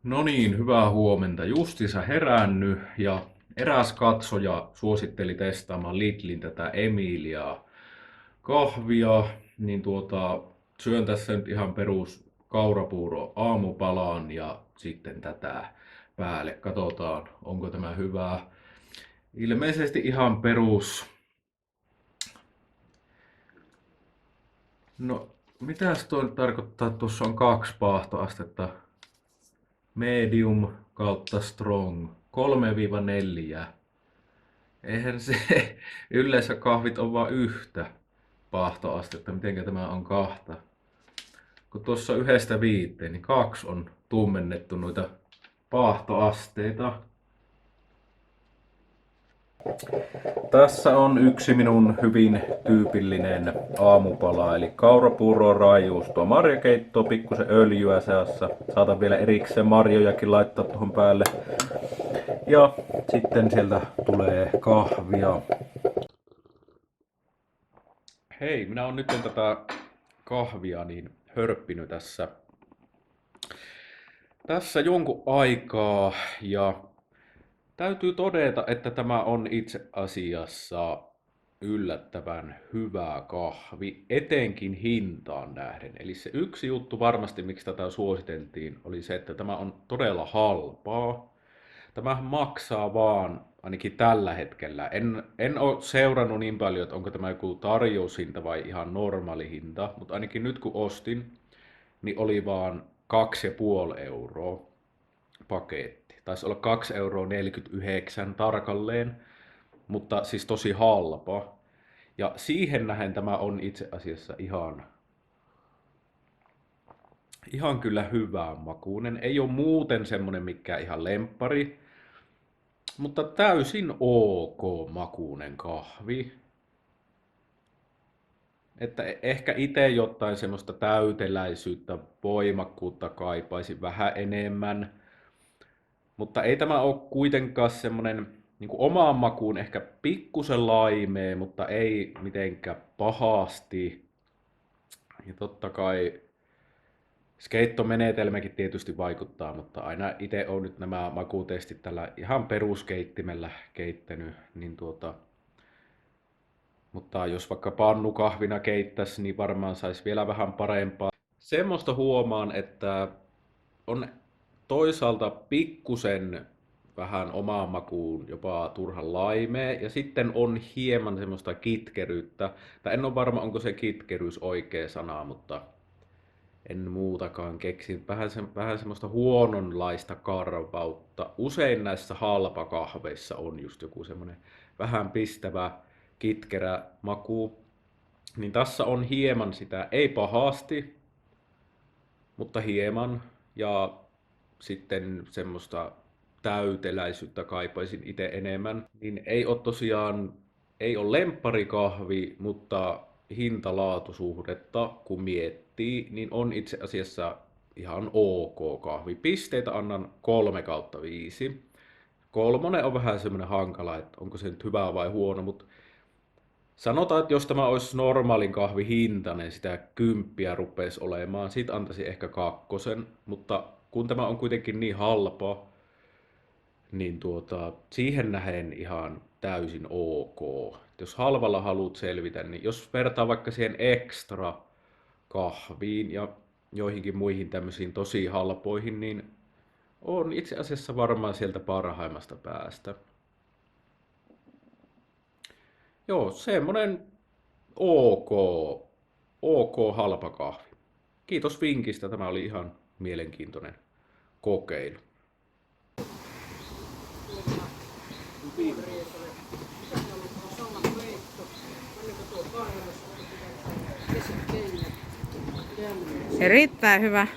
No niin, hyvää huomenta. Justiinsa herännyt ja eräs katsoja suositteli testaamaan Lidlin tätä Emiliaa kahvia, niin syön tässä nyt ihan perus kaurapuuro aamupalan ja sitten tätä päälle. Katsotaan, onko tämä hyvää. Ilmeisesti ihan perus. No, mitäs tuo nyt tarkoittaa? Tuossa on 2 paahtoastetta. Medium kautta strong. 3-4. Eihän se yleensä kahvit on vain yhtä paahtoastetta. Mitenkä tämä on 2? Kun tuossa 1-5, niin 2 on tummennettu noita paahtoasteita. Tässä on yksi minun hyvin tyypillinen aamupala, eli kaurapuuroa, raijuustoa, marjakeittoa, pikkusen öljyä seassa. Saatan vielä erikseen marjojakin laittaa tuohon päälle. Ja sitten sieltä tulee kahvia. Hei, minä olen nyt tätä kahvia niin hörppinyt tässä jonkun aikaa ja täytyy todeta, että tämä on itse asiassa yllättävän hyvä kahvi, etenkin hintaan nähden. Eli se yksi juttu varmasti, miksi tätä suositeltiin, oli se, että tämä on todella halpaa. Tämä maksaa vaan, ainakin tällä hetkellä. En ole seurannut niin paljon, että onko tämä joku tarjoushinta vai ihan normaali hinta, mutta ainakin nyt kun ostin, niin oli vaan 2,5 € paketti. Taisi olla 2,49 € tarkalleen, mutta siis tosi halpa. Ja siihen nähen tämä on itse asiassa ihan kyllä hyvää makuinen. Ei ole muuten semmonen mikään ihan lemppari, mutta täysin ok makuinen kahvi. Että ehkä itse jotain semmoista täyteläisyyttä, voimakkuutta kaipaisin vähän enemmän. Mutta ei tämä ole kuitenkaan semmonen niin omaan makuun ehkä pikkusen laimea, mutta ei mitenkään pahasti. Ja totta kai skeittomenetelmäkin tietysti vaikuttaa, mutta aina itse olen nyt nämä makutestit tällä ihan peruskeittimellä keittänyt, niin mutta jos vaikka pannukahvina keittäisi, niin varmaan saisi vielä vähän parempaa. Semmoista huomaan, että on toisaalta pikkusen vähän omaan makuun jopa turhan laimea, ja sitten on hieman semmoista kitkeryyttä. Tai en ole varma, onko se kitkeryys oikea sana, mutta en muutakaan keksi. Vähän semmoista huononlaista karvautta. Usein näissä halpakahveissa on just joku semmoinen vähän pistävä, kitkerä maku. Niin tässä on hieman sitä, ei pahasti, mutta hieman. Ja sitten semmoista täyteläisyyttä kaipaisin itse enemmän. Niin ei ole tosiaan, ei ole lempparikahvi, mutta hinta-laatusuhdetta kun miettii, niin on itse asiassa ihan ok kahvi. Pisteitä annan 3/5. 3 on vähän semmoinen hankala, että onko se nyt hyvä vai huono, mutta sanotaan, että jos tämä olisi normaalin kahvi hintainen, sitä 10 rupeisi olemaan, sit antaisin ehkä 2, mutta kun tämä on kuitenkin niin halpa, niin siihen nähen ihan täysin ok. Jos halvalla haluat selvitä, niin jos vertaa vaikka siihen extra kahviin ja joihinkin muihin tämmöisiin tosi halpoihin, niin on itse asiassa varmaan sieltä parhaimmasta päästä. Joo, semmonen ok, ok halpa kahvi. Kiitos vinkistä, tämä oli ihan mielenkiintoinen kokeilu. Erittäin hyvä.